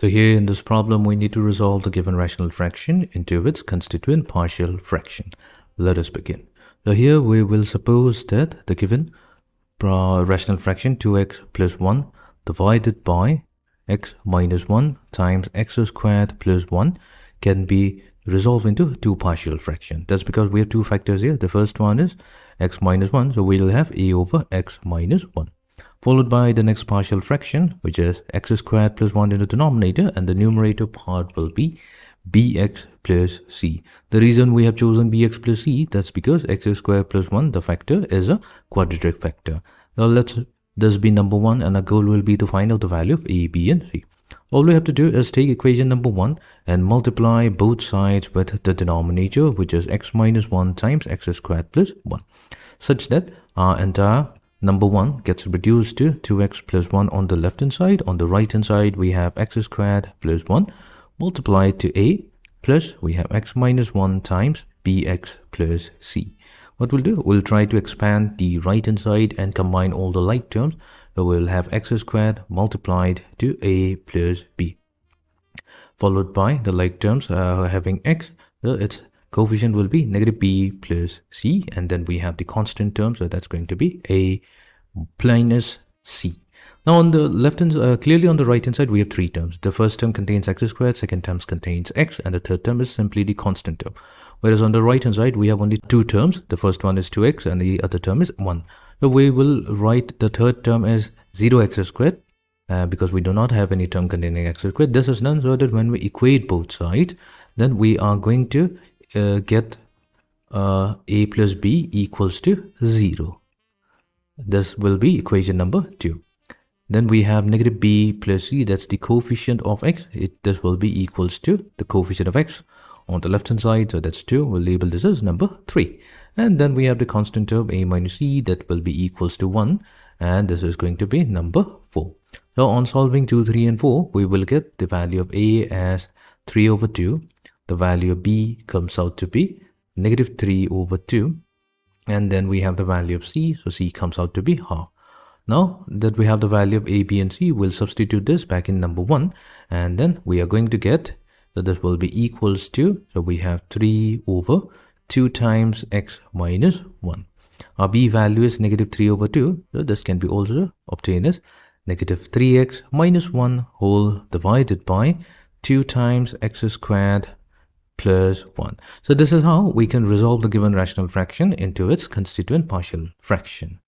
So here in this problem, we need to resolve the given rational fraction into its constituent partial fraction. Let us begin. So here we will suppose that the given rational fraction 2x plus 1 divided by x minus 1 times x squared plus 1 can be resolved into two partial fractions. That's because we have two factors here. The first one is x minus 1, so we'll have a over x minus 1. Followed by the next partial fraction, which is x squared plus 1 in the denominator, and the numerator part will be bx plus c. The reason we have chosen bx plus c, that's because x squared plus 1, the factor, is a quadratic factor. Now let's this be number 1, and our goal will be to find out the value of a, b, and c. All we have to do is take equation number 1 and multiply both sides with the denominator, which is x minus 1 times x squared plus 1, such that our entire number 1 gets reduced to 2x plus 1 on the left hand side. On the right hand side, we have x squared plus 1 multiplied to a, plus we have x minus 1 times bx plus c. What we'll do, we'll try to expand the right hand side and combine all the like terms. So we'll have x squared multiplied to a plus b, followed by the like terms having x, so its coefficient will be negative b plus c, and then we have the constant term, so that's going to be a minus c. Now on the left hand, clearly on the right hand side, we have three terms. The first term contains x squared, second term contains x, and the third term is simply the constant term. Whereas on the right hand side, we have only two terms. The first one is 2x and the other term is 1. So we will write the third term as 0x squared because we do not have any term containing x squared. This is done so that when we equate both sides, then we are going to get a plus b equals to 0. This will be equation number 2. Then we have negative b plus c, that's the coefficient of x. This will be equals to the coefficient of x on the left hand side, so that's 2. We'll label this as number 3. And then we have the constant term a minus c, that will be equals to 1, and this is going to be number 4. So on solving 2, 3 and 4, we will get the value of a as 3 over 2. The value of b comes out to be negative 3 over 2. And then we have the value of c, so c comes out to be half. Now that we have the value of a, b, and c, we'll substitute this back in number 1. And then we are going to get, so this will be equals to, so we have 3 over 2 times x minus 1. Our b value is negative 3 over 2. So this can be also obtained as negative 3x minus 1 whole divided by 2 times x squared plus 1. So this is how we can resolve the given rational fraction into its constituent partial fraction.